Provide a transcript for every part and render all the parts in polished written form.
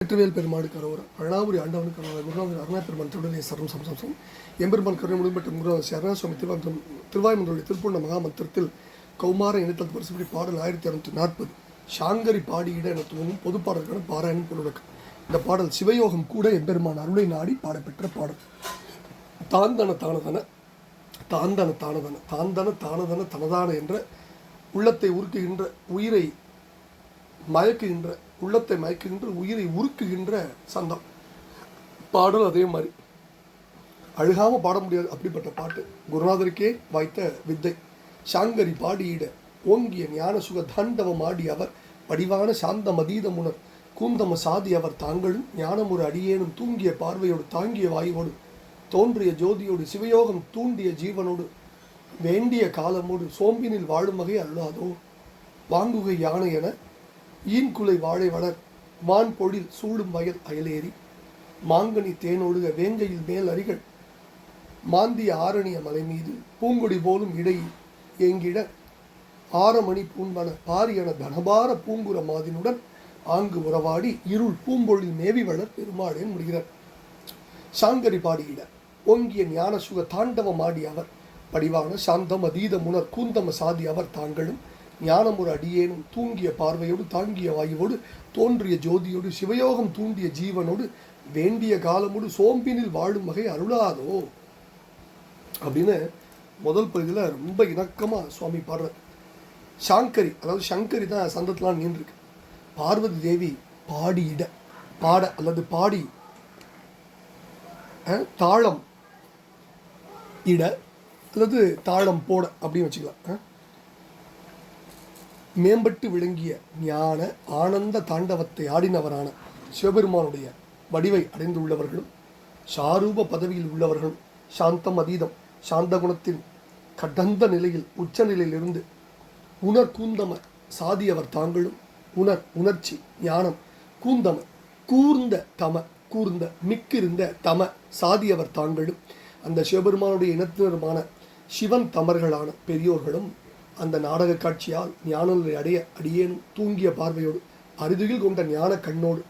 வெற்றிவேல் பெருமாடு கரோர் அழாபுரி ஆண்டவன் கரோர் குருநாதர் அருணா பெருமான் திருடனே சரம் சம்சம் எம்பெருமான் கருணை முடிவுபெற்ற குருநாதர் அருணாசுவாமி திருவாய்மன்றுடைய திருப்பூர்ண மகாமந்திரத்தில் கௌமார இனத்தல் வருஷப்படி பாடல் 1640 ஷாங்கரி பாடியிட என துவங்கும் பொது பாடல்களும் பாராயணம் பொருளுக்கு. இந்த பாடல் சிவயோகம் கூட எம்பெருமான் அருளை நாடி பாடப்பெற்ற பாடல். தாந்தன தானதன தாந்தன தானதன தாந்தன தானதன தனதான என்ற உள்ளத்தை உருக்குகின்ற உயிரை மயக்குகின்ற உள்ளத்தை மயக்குகின்ற உயிரை உருக்குகின்ற சந்தம் பாடல். அதே மாதிரி அழுகாமல் பாட முடியாது அப்படிப்பட்ட பாட்டு குருநாதருக்கே வாய்த்த வித்தை. ஷாங்கரி பாடியிட ஓங்கிய ஞான சுக தாண்டவம் ஆடி அவர் வடிவான சாந்த மதீதமுனர் கூந்தம சாதி அவர் தாங்களும் ஞானமுறு அடியேனும் தூங்கிய பார்வையோடு தாங்கிய வாயுவோடு தோன்றிய ஜோதியோடு சிவயோகம் தூண்டிய ஜீவனோடு வேண்டிய காலமோடு சோம்பினில் வாழும் வகை அல்லாதோ வாங்குகை யானை என ஈன்குலை வாழை வளர் வான் பொழில் சூடும் வயல் அயலேறி மாங்கனி தேனொழுக வேங்கையில் மேல் அரிகள் மாந்திய ஆரணிய மலை மீது பூங்கொடி போலும் இடை ஏங்கிட ஆரமணி பூன்பன பாரியன தனபார பூங்குற மாதினுடன் ஆங்கு உறவாடி இருள் பூம்பொழில் மேவி வளர் பெருமாளேன் முடிகிறார். சாங்கரி பாடியிட ஓங்கிய ஞான சுக தாண்டவம் ஆடி அவர் படிவான சாந்தம் அதீத முனர் கூந்தம சாதி அவர் தாங்களும் ஞானமுறு அடியேனும் தூங்கிய பார்வையோடு தாங்கிய வாயுவோடு தோன்றிய ஜோதியோடு சிவயோகம் தூண்டிய ஜீவனோடு வேண்டிய காலமோடு சோம்பினில் வாழும் வகை அருளாதோ அப்படின்னு முதல் பகுதியில் ரொம்ப இணக்கமாக சுவாமி பாடுறார். சாங்கரி அதாவது சங்கரி தான் சந்தத்தெலாம் நீண்டிருக்கு. பார்வதி தேவி பாடியிட பாட அல்லது பாடி தாளம் இட அல்லது தாளம் போட அப்படின்னு வச்சுக்கலாம். மேம்பட்டு விளங்கிய ஞான ஆனந்த தாண்டவத்தை ஆடினவரான சிவபெருமானுடைய வடிவை அடைந்துள்ளவர்களும் சாரூப பதவியில் உள்ளவர்களும் சாந்தம் அதீதம் சாந்த குணத்தின் கடந்த நிலையில் உச்ச நிலையிலிருந்து கூந்தம சாதியவர் தாங்களும் உணர்ச்சி ஞானம் கூந்தம கூர்ந்த தம கூர்ந்த மிக்கிருந்த தம சாதியவர் தாங்களும் அந்த சிவபெருமானுடைய இனத்தினருமான சிவன் தமர்களான பெரியோர்களும் அந்த நாடக காட்சியால் ஞானங்களை அடைய அடியேனும் தூங்கிய பார்வையோடு அரிதுகில் கொண்ட ஞான கண்ணோடு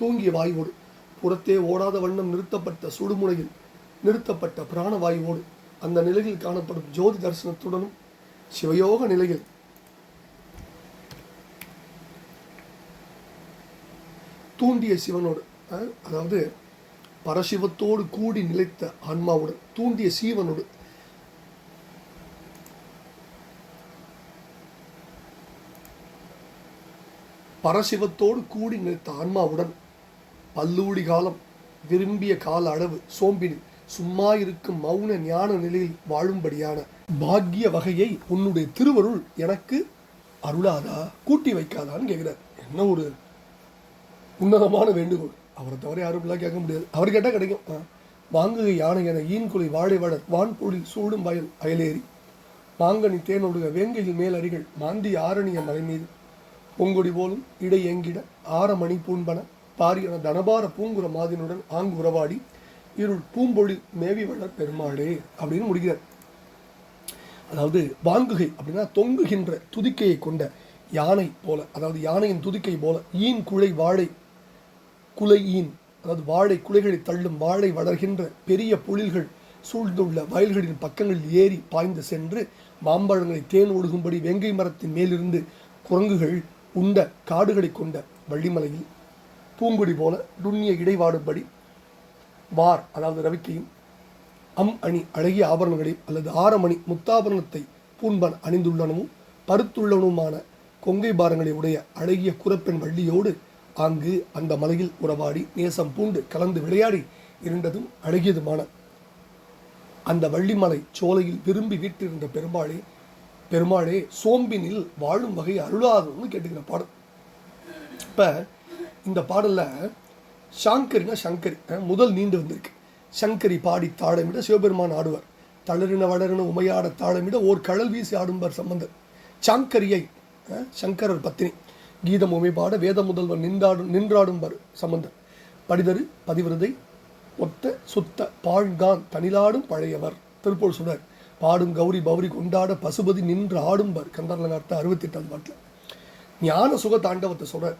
தூங்கிய வாயுவோடு புறத்தே ஓடாத வண்ணம் நிறுத்தப்பட்ட சுடுமுனையில் நிறுத்தப்பட்ட பிராணவாயுவோடு அந்த நிலையில் காணப்படும் ஜோதி தரிசனத்துடனும் சிவயோக நிலையில் தூண்டிய சிவனோடு அதாவது பரசிவத்தோடு கூடி நிலைத்த ஆன்மாவுடன் தூண்டிய சீவனோடு பரசிவத்தோடு கூடி நினைத்த ஆன்மாவுடன் பல்லூடி காலம் விரும்பிய கால அளவு சோம்பினில் சும்மா இருக்கும் மௌன ஞான நிலையில் வாழும்படியான பாக்கிய வகையை உன்னுடைய திருவருள் எனக்கு அருளாதா கூட்டி வைக்காதான்னு கேட்கிறார். என்ன ஒரு உன்னதமான வேண்டுகோள். அவரை தவிர யாரும் கேட்க முடியாது. அவர் கேட்டால் கிடைக்கும். வாங்குகை யானை என ஈன்குலை வாழை வளர் வான்பொழில் சூடும் வயல் அயலேறி மாங்கனி தேனொடுக வேங்கையில் மேல் அரிகள் மாந்திய ஆரணிய மலை மீது பொங்கொடி போலும் இடை எங்கிட ஆரமணி பூன்பன பாரியன தனபார பூங்குற மாதினுடன் ஆங்கு உறவாடி இருள் பூம்பொழில் மேவி வளர் பெருமாளே அப்படின்னு முடிகிறார். அதாவது வாங்குகை அப்படின்னா தொங்குகின்ற துதிக்கையை கொண்ட யானை போல, அதாவது யானையின் துதிக்கை போல ஈன் குலை வாழை குலை ஈன் அதாவது வாழை குலைகளை தள்ளும் வாழை வளர்கின்ற பெரிய பொழில்கள் சூழ்ந்துள்ள வயல்களின் பக்கங்களில் ஏறி பாய்ந்து சென்று மாம்பழங்களை தேன் ஒழுகும்படி வேங்கை மரத்தின் மேலிருந்து குரங்குகள் உண்ட காடுகளை கொண்ட வள்ளிமலையில் பூங்குடி போல நுண்ணிய இடைவாடும்படி வார் அதாவது ரவிக்கையும் அணி அழகிய ஆபரணங்களையும் அல்லது ஆரமணி முத்தாபரணத்தை பூன்பன் அணிந்துள்ளனவும் பருத்துள்ளவனுமான கொங்கை பாரங்களை உடைய அழகிய குரப்பெண் வள்ளியோடு அங்கு அந்த மலையில் உறவாடி நேசம் பூண்டு கலந்து விளையாடி இருண்டதும் அழகியதுமான அந்த வள்ளிமலை சோலையில் விரும்பி வீட்டிருந்த பெருமாளே சோம்பினில் வாழும் வகை அருளாதோன்னு கேட்டுக்கிற பாடல். இப்போ இந்த பாடலில் ஷாங்கரினா சங்கரி முதல் நீண்டு வந்திருக்கு. சங்கரி பாடி தாளமிட சிவபெருமான் ஆடுவார். தளரின வளரின உமையாட தாளமிட ஓர் கடல் வீசி ஆடும்பார் சம்பந்தர். சாங்கரியை சங்கரர் பத்தினி கீதம் உமைபாட வேத முதல்வர் நின்றாடும்பார் சம்பந்தர். படிதரு பதிவிரதை ஒத்த சுத்த பாழ்கான் தனிலாடும் பழையவர் திருப்பூர் சுடர் பாடும் கௌரி பௌரி கொண்டாட பசுபதி நின்று ஆடும்பார் கந்தர்லங்கார்த்த 68 பாட்டில் ஞான சுக தாண்டவத்தை சொல்கிறார்.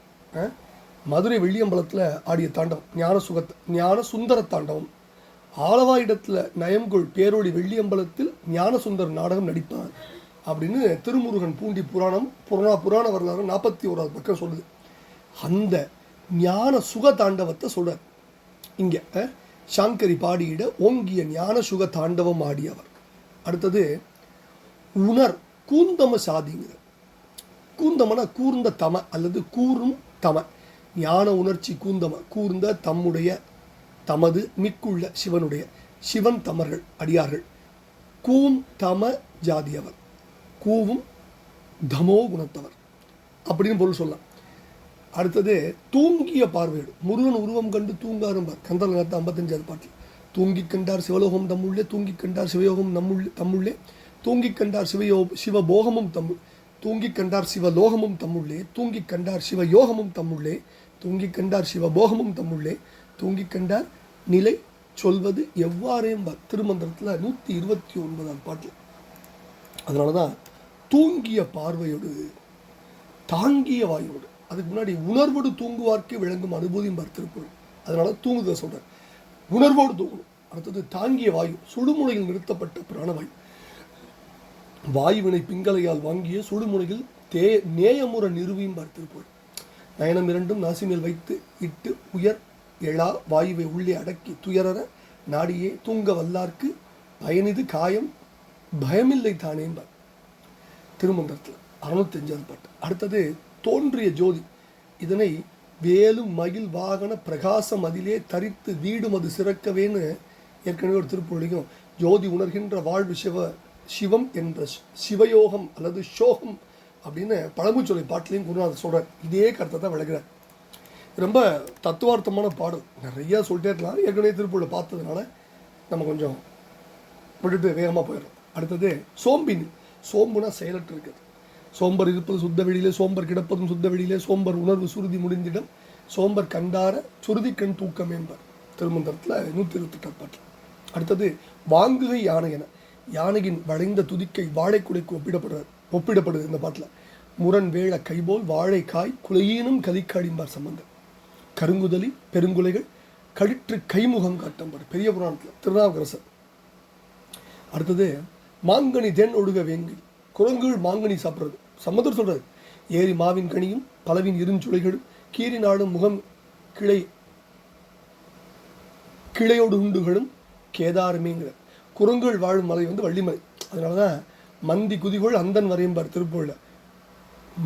மதுரை வெள்ளியம்பலத்தில் ஆடிய தாண்டவம் ஞான சுந்தர தாண்டவம். ஆலவாயிடத்தில் நயம்கொள் பேரொழி வெள்ளியம்பலத்தில் ஞான சுந்தர நாடகம் நடிப்பார் அப்படின்னு திருமுருகன் பூண்டி புராண வரலாறு 41வது பக்கம் சொல்லுது. அந்த ஞான சுக தாண்டவத்தை சொல்கிறார். இங்கே சாங்கரி பாடியிட ஓங்கிய ஞான சுக தாண்டவம் ஆடியவர். அடுத்தது உணர் கூந்தம சாதிங்கிற. கூந்தமனா கூர்ந்த தம அல்லது கூறும் தம. ஞான உணர்ச்சி கூந்தம கூர்ந்த தமது மிக்குள்ள சிவனுடைய சிவன் தமர்கள் அடியார்கள். கூம் தம ஜாதியவர், கூவும் தமோ குணத்தவர் அப்படின்னு பொருள் சொல்லலாம். அடுத்தது தூங்கிய பார்வையோடு. முருகன் உருவம் கண்டு தூங்காரும்பார் கந்தலகத்தை 55வது பாட்டில். தூங்கி கண்டார் சிவலோகம் தம்முள்ளே, தூங்கி கண்டார் சிவயோகம் தம்முள்ளே, தூங்கி கண்டார் சிவபோகமும் தம்முள், தூங்கி கண்டார் சிவலோகமும் தம்முள்ளே, தூங்கி கண்டார் சிவயோகமும் தம்முள்ளே, தூங்கி கண்டார் சிவபோகமும் தம்முள்ளே, தூங்கி கண்டார் நிலை சொல்வது எவ்வாறேம்பார் திருமந்திரத்தில் 129வது பாட்டில். அதனால தான் தூங்கிய பார்வையோடு தாங்கிய வாயோடு. அதுக்கு முன்னாடி உணர்வோடு தூங்குவார்க்கு விளங்கும் அனுபூதியும் திருக்குறள். அதனால தூங்குதல் சொல்கிறார், உணர்வோடு தூங்கணும். அடுத்தது தாங்கிய வாயு, சுடுமுனையில் நிறுத்தப்பட்ட பிராணவாயு. வாயுவினை பிங்களையால் வாங்கிய சுடுமுனையில் நேயமுற நிறுவியும் திருக்குறள். நயனம் இரண்டும் நாசிமேல் வைத்து இட்டு உயர் எழா வாயுவை உள்ளே அடக்கி துயரற நாடியே தூங்க வல்லார்க்கு பயனிது காயம் பயமில்லை தானேம்பார் திருமந்திரத்தில் 65வது பாட்டு. அடுத்தது தோன்றிய ஜோதி. இதனை வேலும் மயில் வாகன பிரகாசம் அதிலே தரித்து வீடும் அது சிறக்கவேன்னு ஏற்கனவே ஒரு திருப்பொழியும். ஜோதி உணர்கின்ற வாழ்வு சிவம் என்ற சிவயோகம் அல்லது சோகம் அப்படின்னு பழமுச்சொலை பாட்டிலையும் குருநாதர் சொல்கிறார். இதே கருத்தை தான் விளக்குறார். ரொம்ப தத்துவார்த்தமான பாடல், நிறையா சொல்லிட்டே இருக்கலாம். ஏற்கனவே திருப்பூரில் பார்த்ததுனால நம்ம கொஞ்சம் விட்டுட்டு வேகமாக போயிடுறோம். அடுத்தது சோம்பினி. சோம்புனா செயலற்று இருக்குது. சோம்பர் இருப்பது சுத்த வெளியிலே, சோம்பர் கிடப்பதும் சுத்த வெளியிலே, சோம்பர் உணர்வு சுருதி முடிந்திடம், சோம்பர் கண்டார சுருதி கண் தூக்கம் என்பார் திருமந்திரத்தில் 128வது பாட்டில். அடுத்தது வாங்குகை யானை என. யானையின் வளைந்த துதிக்கை வாழைக்குடைக்கு ஒப்பிடப்படுது இந்த பாட்டில். முரண் வேள கைபோல் வாழைக்காய் குலையீனும் கதிக்காடிம்பார் சம்பந்தர். கருங்குதலி பெருங்குலைகள் கழிற்று கைமுகம் காட்டம்பார் பெரிய புராணத்தில் திருநாவுக்கரசர். அடுத்தது மாங்கனி தென் ஒடுக வேங்கை. குரங்குகள் மாங்கனி சாப்பிட்றது சம்பந்தர் சொல்கிறார். ஏரி மாவின் கனியும் பலவின் இருஞ்சுளைகளும் கீரி நாடும் முகம் கிளையோடு உண்டுகளும் கேதாரமேங்கிற. குரங்குகள் வாழும் மலை வள்ளிமலை. அதனால தான் மந்தி குதிகோள் அந்தன் வரையம்பார் திருப்பூரில்.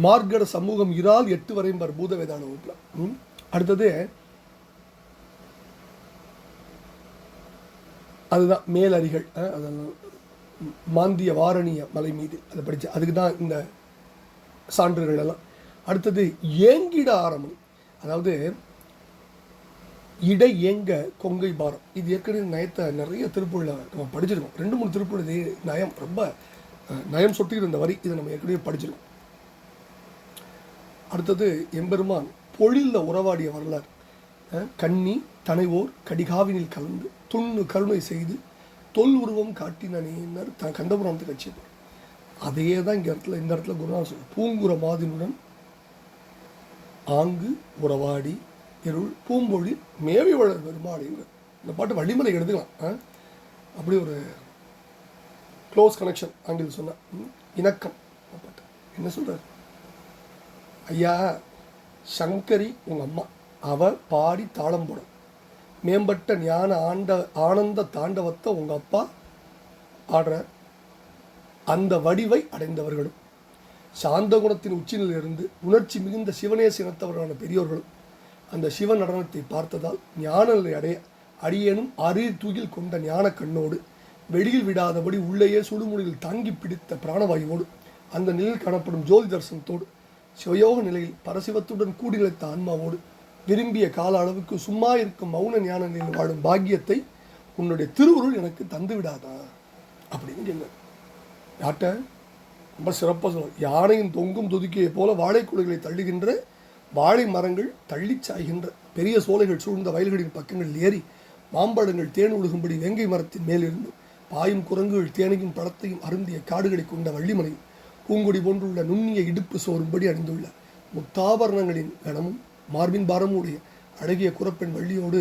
மார்கட சமூகம் இறால் 8 வரையம்பார் பூதவேதான வகுப்பில். அடுத்தது அதுதான் மேலறிகள். அதெல்லாம் மாந்திய வாரணிய மலை மீது அதை படித்து அதுக்கு தான் இந்த சான்றுகள் எல்லாம். அடுத்தது ஏங்கிட ஆரம்பம், அதாவது இடை ஏங்க கொங்கை பாரம். இது ஏற்கனவே நயத்தை நிறைய திருப்பூரில் நம்ம படிச்சிருக்கோம். 2-3 திருப்பூர் நயம் ரொம்ப நயம் சொட்டுகிற இந்த வரி இதை நம்ம ஏற்கனவே படிச்சிருக்கோம். அடுத்தது எம்பெருமான் பொழிலில் உறவாடிய வரலாறு. கண்ணி தனைவோர் கடிகாவினில் கலந்து துண்ணு கருணை செய்து தொல் உருவம் காட்டினார் கந்தபுராணத்தை கட்சி. அதையே தான் இந்த இடத்துல குருநாதர் சொல்ல. பூங்குற மாதினுடன் ஆங்கு உறவாடி இருள் பூம்பொழில் மேவி வளர் பெருமாடிங்க. இந்த பாட்டு வள்ளிமலை எடுத்துக்கலாம். அப்படி ஒரு க்ளோஸ் கனெக்ஷன் ஆங்கில சொன்ன இணக்கம் பாட்டு. என்ன சொல்கிறார் ஐயா, சங்கரி உங்கள் அம்மா, அவ பாடி தாளம் போடும். மேம்பட்ட ஞான ஆனந்த தாண்டவத்தை உங்கள் அப்பா ஆடுற. அந்த வடிவை அடைந்தவர்களும் சாந்த குணத்தின் உச்சினிலிருந்து உணர்ச்சி மிகுந்த சிவனேச இனத்தவர்களான பெரியோர்களும் அந்த சிவ நடனத்தை பார்த்ததால் ஞான நிலை அடியேனும் தூகில் கொண்ட ஞான கண்ணோடு வெளியில் விடாதபடி உள்ளேயே சுடுமுடியில் தாங்கி பிடித்த பிராணவாயுவோடு அந்த நிலையில் காணப்படும் ஜோதி தரிசனத்தோடு சிவயோக நிலையில் பரசிவத்துடன் கூடி நிலைத்த ஆன்மாவோடு விரும்பிய கால அளவுக்கு சும்மா இருக்கும் மௌன ஞான நிலையில் வாழும் பாக்கியத்தை உன்னுடைய திருவுருள் எனக்கு தந்து விடாதா அப்படின்னு கேங்க. யார்கிட்ட? ரொம்ப சிறப்பாக சொல்ல. யானையின் தொங்கும் துதிக்கையை போல வாழைக்குலைகளை தள்ளுகின்ற வாழை மரங்கள் தள்ளி சாய்கின்ற பெரிய சோலைகள் சூழ்ந்த வயல்களின் பக்கங்களில் ஏறி மாம்பழங்கள் தேன் ஒழுகும்படி வேங்கை மரத்தின் மேலிருந்து பாயும் குரங்குகள் தேனையும் பழத்தையும் அருந்திய காடுகளை கொண்ட வள்ளிமலை பூங்கொடி போன்றுள்ள நுண்ணிய இடுப்பு சோறும்படி அணிந்துள்ள முத்தாபரணங்களின் கணமும் மார்பின் பாரமுடைய அழகிய குரப்பெண் வள்ளியோடு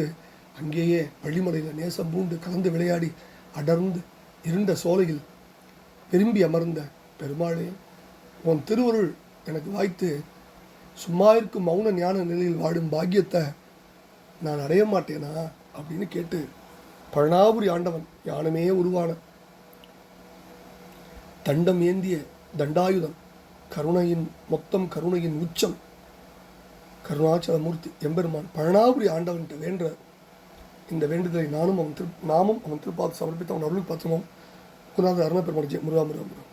அங்கேயே வள்ளிமலையில் நேசம் பூண்டு கலந்து விளையாடி அடர்ந்து இருண்ட சோலையில் விரும்பி அமர்ந்த பெருமாளே, உன் திருவருள் எனக்கு வாய்த்து சும்மா இருக்கும் மௌன ஞான நிலையில் வாடும் பாக்கியத்தை நான் அடைய மாட்டேனா அப்படின்னு கேட்டு பழனாபுரி ஆண்டவன் ஞானமே உருவான தண்டம் ஏந்திய தண்டாயுதம் கருணையின் மொத்தம் கருணையின் உச்சம் கருணாச்சலமூர்த்தி எம்பெருமான் பழனாபுரி ஆண்டவன்கிட்ட வேண்ட இந்த வேண்டுதலை நாமும் அவன் திருப்பாத சமர்ப்பித்து அவன் அருள் பார்த்தோம். குருநாதர் அருண பெருமாள் ஜெய முருகா முருகா முருகா.